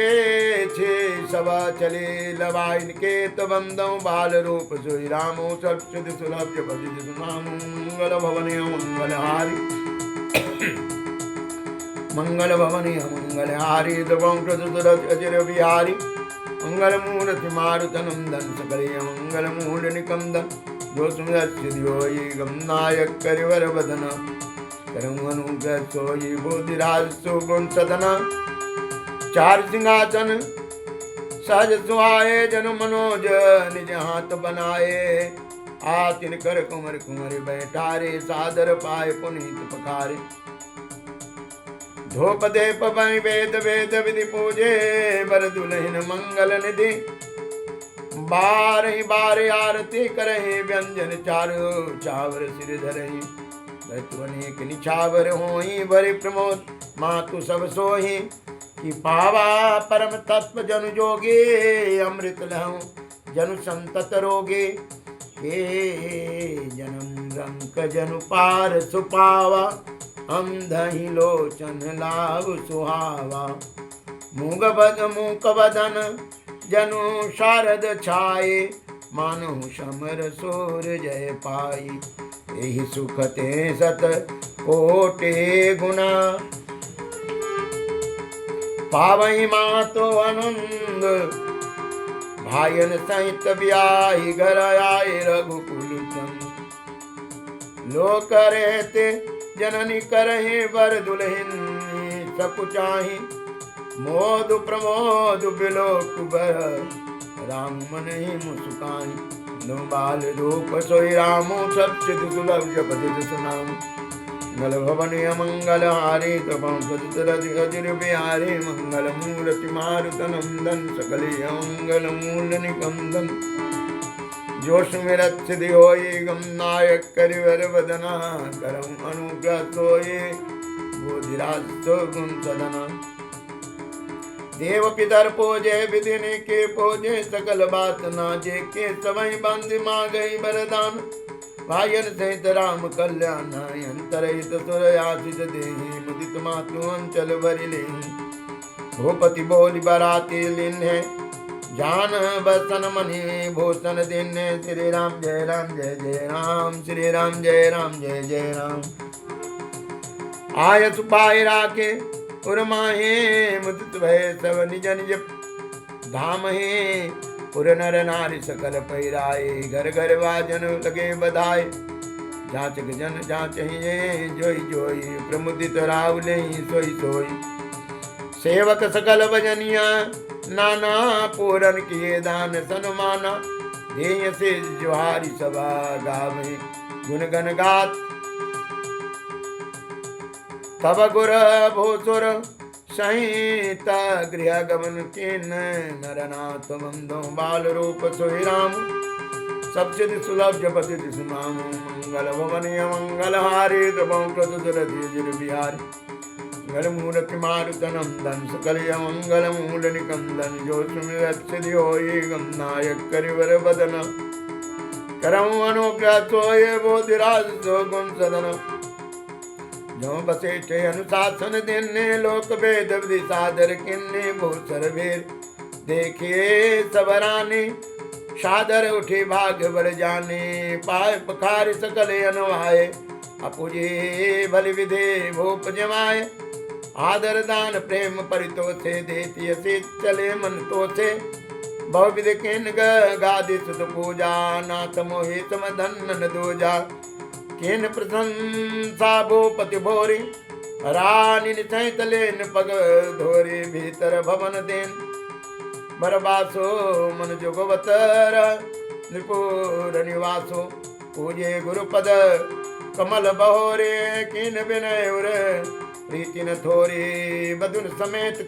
छे सवा चले लवाइन के तो बंदो बाल रूप सोई रामो सप्ति सुलभ जपति नामु मंगल भवन मंगल हारी मंगल भवन मंगल हारी दबंग अजिर बिहारी मंगल मूर्ति मारुतनंदन सकल मंगल मूल निकंदन जो सुमिरत सिद्धि होई गमनायक करिवर बदन करम अनुग्रह सोई बोधिराज सो गुण सदन चार सिंहासन सहज सुहाए जन मनोज निज हाथ बनाए आतिन कर कुमर कुमर बैठारे सादर पाए पुनीत पखारे धूप देप बनि वेद वेद विधि पूजे बर दुलहिन मंगल निधि बारहि बार आरती करहि व्यंजन चारु चावर सिर धरहि बतवने निछावर होई बरि प्रमोद मातु सब सोही कि पावा परम तत्व जनु जोगे अमृत लहु जनु संतत रोगे हे जन्म रंक जनु पार सुपावा हम दही लोचन लाभ सुहावा मूक बदन जनु शारद छाए मानो समर सोर जय पाई यही सुखते सत कोटे गुना पावई मातो आनंद भायन सहित ब्याही घर आए रघुकुल चंद लोक रहते जननी करहे बर दुल्हन सकुचाही मोद प्रमोद बिलोक बर राम मन ही मुस्काई बाल रूप सोई रामो सप्त सुलभ जपति सुनाम मंगल भवन मंगल हारी अजिर बिहारी मंगल मूर्ति मारुतनंदन सकल मंगल मूल निकंदन जो सुमिरत सिद्धि होई गम नायक करिवर बदना करम अनुग्रह सोई बोधिराज सो गुण सदना देव पितर पोजे विधिनि के पोजे सकल बात नाजे के सवई बंद मांगई वरदान भायन सहित राम कल्याण अंतरहित सुर आशिष देहि मुदित मातु अंचल भरि लेहि भूपति बोल बराती लिन्हे जान बसन मणि भूषण दिन श्री राम जय राम श्री राम जय जय राम आय सुपाय राखे उर्माहे मुदित भय सब निज निज धाम हे पुर नर नारी सकल पैराए घर घर वाजन लगे बधाई जांच जन जांच ही जोई जोई प्रमुदित रावले सोई सोई सेवक सकल भजनिया नाना पूरन किए दान सन्माना देय से जोहारी सभा गावे गुण गण गात तब गुर भूसुर संहिता गृह गमन किन नरनाथ बंधो बाल रूप सोई राम सब सिद्धि सुलभ जपति सुनाम मंगल भवन मंगल हारी जिर बिहारी मंगल मूर्ति मारुत नंदन सकल मंगल मूल निकंदन जो सुमिरत सिद्धि होई गम नायक करिवर बदन करम अनुग्रह सोए बोधिराज सो गुण सदन जो बसेठे अनुशासन देने लोक वेद विधि सादर किन्ने भूसर भेर देखे सबराने सादर उठे भाग बढ़ जाने पाय पखार सकल अनवाए अपुजे भल विधे भूप जमाए आदर दान प्रेम परितोषे देती से चले मन तोषे बहुविध किन गादि सुत पूजा नाथ मोहि तम धन दूजा किन प्रशंसा भूपति भोरी रानी सहित लेन पग धोरी भीतर भवन देन बरबासो मन जुगवतर निपुर निवासो पूजे गुरुपद कमल बहोरे किन विनय उर प्रीति न थोरी बधुन समेत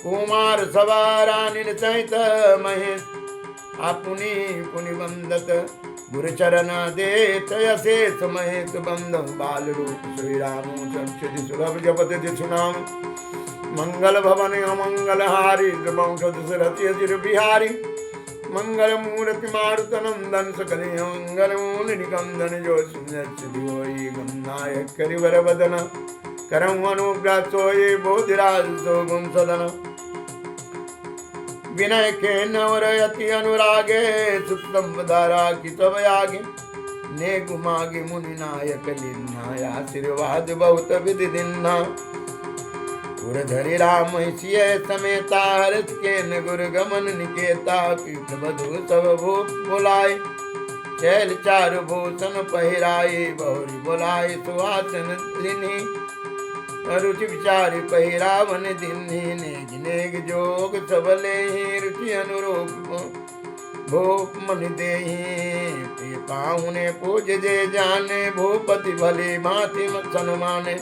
कुमार सवारानी सहित महेश आपुनि पुनि बंदत गुरु चरण देत अशेष महेश बंध बाल रूप श्री राम संक्षिति सुलभ जपति सुनाम मंगल भवन अमंगल हारी दशरथि अजिर बिहारी मंगल मूर्ति मारुत नंदन सकल मंगल मूल निकंदन जो सिद्धि होई गम नायक करिवर बदन करम अनुग्रह सोई बोधिराज सो गुण सदन विनय के नवर अति अनुरागे सुतम धारा की तब आगे ने गुमागे मुनि नायक लिन्ना आशीर्वाद बहुत विधि दिन्ना गुर धरि राम सिय समेता हर्ष के न गुर गमन निकेता पीठ बधु सब भूप बुलाए चैल चारु भूषण पहिराए बहुरी बुलाए सुहासन लिनी रुचि विचारि पहिरावन दिन्हि नेग नेग जोग सबले रुचि अनुरूप भूप मन देहि पाहुने पूज जे जाने भूपति भले भांति सन्माने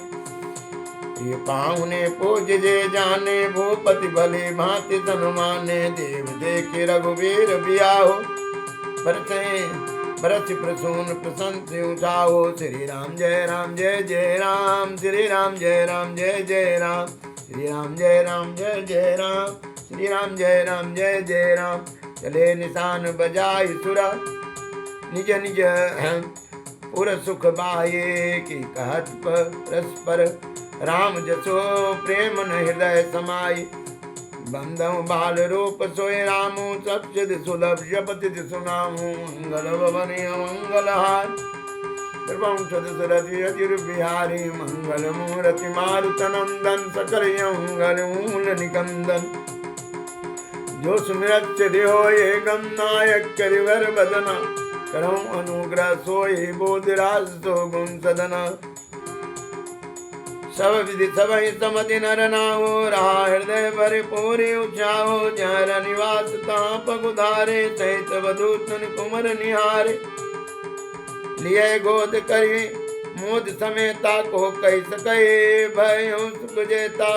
पाहुने पूज जे जाने भूपति भले भांति सन्माने देव देखे रघुवीर बियाहो बरसे बरस प्रसून प्रसन्न उठाओ श्री राम जय राम श्री राम जय राम श्री राम जय राम श्री राम जय राम चले निशान बजाय सुरा निज निज पुर सुख बाये की कहत परस्पर राम जसो प्रेम न हृदय समाई बंधम बाल रूप सोए रामू सब सिद्धि सुलभ जपति सुनामू मंगल भवन मंगल हार दशरथि अजिर बिहारी मंगल मूर्ति मारुत नंदन सकल मंगल मूल निकंदन जो सुमिरत सिद्धि होए गम नायक करिवर बदना करम अनुग्रह सोए बोधिराज सो गुण सदना सब विधि सबहि समति नर नाहो रहा हृदय भर पूरी उचाहो जहर निवास तां पगुधारे सहित वधूतन कुमर निहारे लिए गोद करी मोद समेता को कह सके भय सुख जेता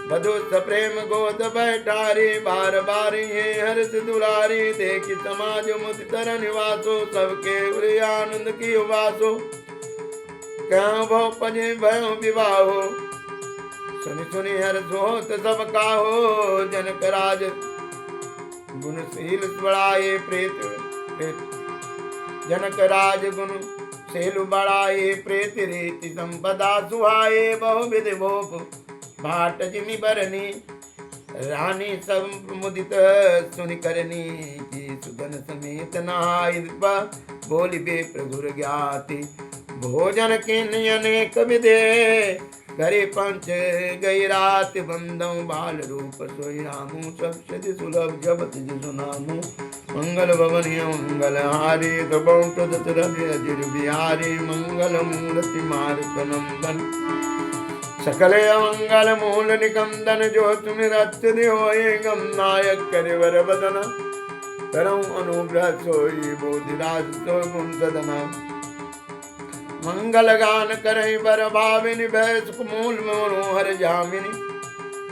बधु सप्रेम गोद बैठारी, बार बार ये हर्ष दुलारी, देखी समाज मुद तर निवासो, सबके उरे आनंद की उवासो, क्यों भव पजे भयो विवाहो, सुनि सुनि हर्ष होत सब काहो, जनक राज गुणशील बढ़ाए प्रेत प्रेत, जनक राज गुण शील बढ़ाए, प्रेत रीति संपदा सुहाए, बहुविध भोप भाट जिमि बरनी, रानी सब मुदित सुनि करनी, की सुगन समेत नहाय, बोली बे प्रभुर ज्ञाति, भोजन किन अनेक विधे, घरे पंच गई रात, बंदों बाल रूप सोई रामू, सब सिद्धि सुलभ जपत जिसु नामू, मंगल भवन मंगल हारी, दबों तो दशरथ अजिर बिहारी, मंगल मूर्ति मारुत नंदन, सकल मंगल मूल निकंदन, जो तुम रचि होए गम नायक करिवर बदन, करऊं अनुग्रह सोई बोधिराज सो गुण सदना, मंगल गान करई बर भाविनी, भय सुख मूल मनोहर जामिनी,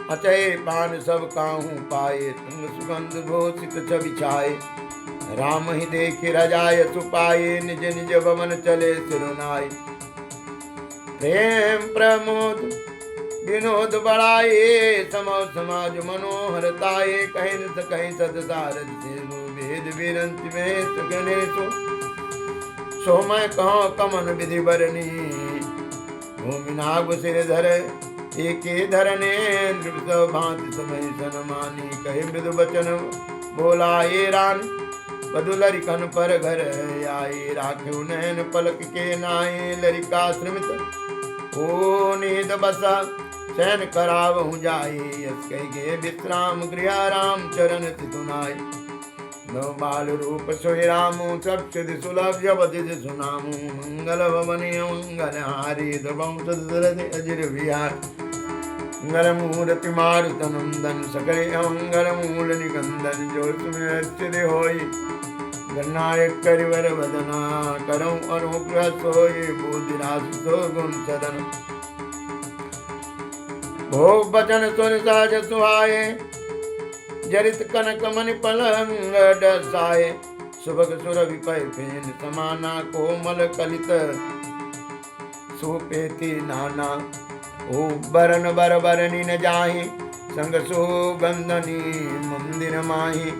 अचय पान सब काहू पाए, तुंग सुगंध घोषित छवि छाए, राम ही देखि रजाय सुपाए, निज निज भवन चले सिरुनाई, प्रेम प्रमोद विनोद बढ़ाए, समो समाज मनोहरताए, कहीं न कहीं सद सारद सेनु, भेद विरंति में सुगणेशु, सो मैं कहो कमन विधि बरनी, भूमि नाग सिर धर एके धरने, नृप भांति समय सन मानी, कहे मृदु बचन बोलाए रानी, बधु लरिकन पर घर आए, राखे नैन पलक के नाये, लरिका श्रमित ओ नींद बसा, सैन करावहु जाए, यस कह गे विश्राम गृह, राम चरण तितुनाय, नव बाल रूप सोई रामू, सब सिद्धि सुलभ जपति जिसु नामू, मंगल भवन मंगल हारी, दबों दशरथ अजिर बिहार, मंगल मूर्ति मारुत नंदन, सकल मंगल मूल निकंदन, जो तुम रचित होई गणनायक करिवर बदना, करऊं अनुग्रह सोई बोधिराज सो गुण सदन, भोग बचन सुन सहज सुहाए, जरित कनक मणि पलंग डसाए, सुभग सुरभि पै फेन समाना, कोमल कलित सुपेति नाना, ओ बरन बर बरनी न जाहि, संग सुगंधनी मंदिर माहि,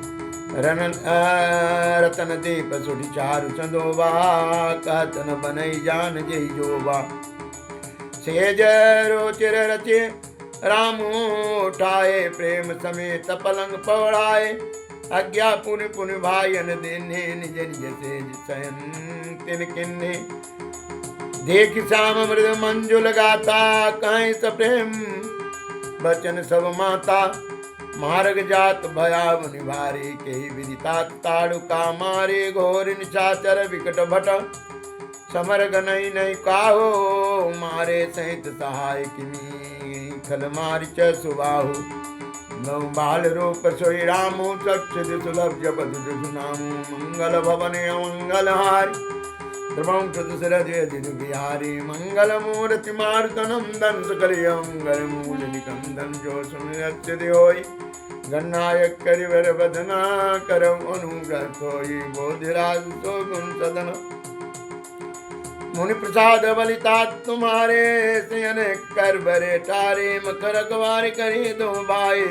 रतन दीप सुधि चारु चंदोबा, कहतन बनई जान जय जोबा, सेज रोचिर रचे राम उठाए, प्रेम समेत पलंग पौड़ाए, आज्ञा पुनि पुनि भायन देने, निज निज सेज शयन तिन किन्ने, देख श्याम मृद मंजुल गाता, कहीं सप्रेम बचन सब माता, मार्ग जात भयाव निभारे, के विदिता ताड़ुका मारे, घोर निशाचर विकट भट, समर गनई नहीं काहो, मारे सहित सहाय किमी, खल मारिच सुबाहु, नव बाल रूप सोई रामू, सब सिद्धि सुलभ जपति जिसु नामू, मंगल भवन मंगल हारी, द्रवं दशरथ अजिर बिहारी, मंगल मूर्ति मारुत नंदन, सकल मंगल मूल निकंदन, जो सुन रचित होई गणनायक करिवर बदना, करऊं अनुग्रह सोई बोधिराज सो गुण सदन, मुनि प्रसाद बलिता तुम्हारे, सियन कर बरे टारे, मकर गवार करी दो भाई,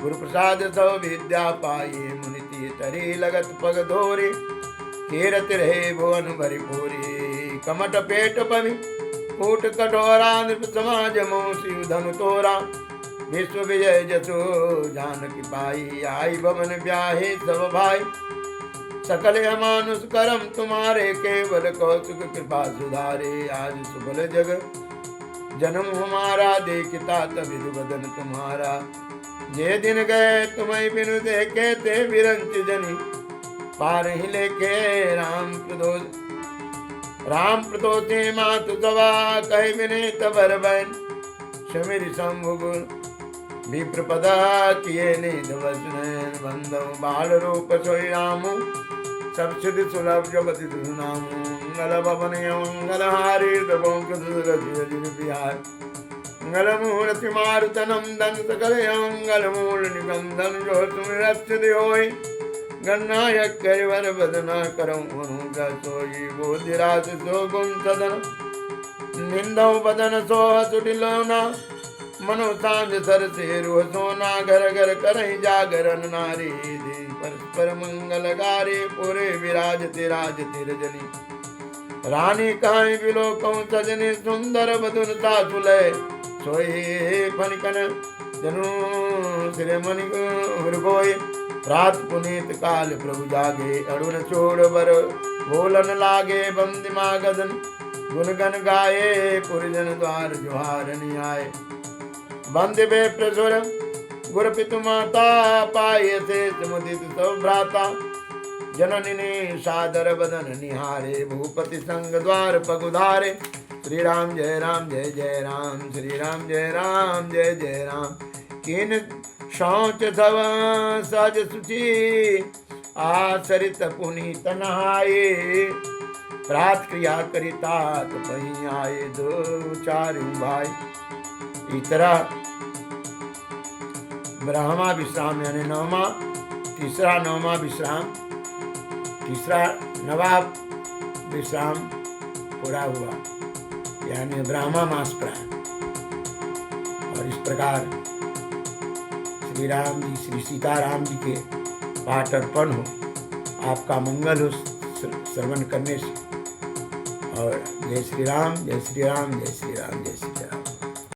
गुरु प्रसाद सब विद्या पाए, मुनि ती तरी लगत पग धोरे, खेरत रहे भुवन भरि पूरी, कमट पेट पवि कूट कठोरा, नृप समाज मोसी धनु तोरा, विश्व विजय जसो जानकी पाई, आई भवन ब्याहे सब भाई, सकल मानुष करम तुम्हारे, केवल कौतुक कृपा सुधारे, आज सुबल जग जन्म हमारा, देखता तभी बदन तुम्हारा, जे दिन गए तुम्हें बिनु देखे, ते विरंच जनी पार ही लेके, राम प्रदोषे मातु सवा, कहे विनीत बर बैन, सुमिर शंभु गुण विप्रपदा, किए निध वसन, बंदम बाल रूप सोई रामू, सब सिद्धि सुलभ जपति जिसु नामू, मंगल भवन मंगल हारी, दबों दशरथ अजिर बिहार, मंगलमूर्ति मारुतनम दंत मंगलमूल निकंदन जो तुम रक्ष होय गणनायक करिवर बदना करम अनुजा सोई बोधिराज सो गुण सदन निंदो बदन सो सुटिलोना मनो सांझ सर से रूह सोना घर घर करहि जागरण नारी दे परस्पर मंगल गारे पूरे विराजते राजते रजनी रानी काई बिलोकौ सजनी सुंदर बदुनता सुलय सोई फनिकन जनु सिरे मणि मृगोय रात पुनीत काल प्रभु जागे अरुण छोड़ बर बोलन लागे बंदिमा गदन गुनगन गाये पुरजन द्वार जुहारनि आए बंदे बे प्रसुर गुर पितु माता पाये से मुदित सब भ्राता जननी सादर बदन निहारे भूपति संग द्वार पगुधारे श्री राम जय राम जय जय राम श्री राम जय राम जय जय राम किन शौच धव सज सुचि आचरित पुनीत नहाये प्रात क्रिया करिता पही आए दो चार भाई। इस तरह ब्रह्मा विश्राम यानी नवमा तीसरा नवमा विश्राम तीसरा नवाब विश्राम पूरा हुआ यानी ब्रह्मा मास प्राण। और इस प्रकार श्री राम जी श्री सीताराम जी के पाठ अर्पण हो आपका मंगल हो श्रवण करने से। और जय श्री राम जय श्री राम जय श्री राम जय श्री राम।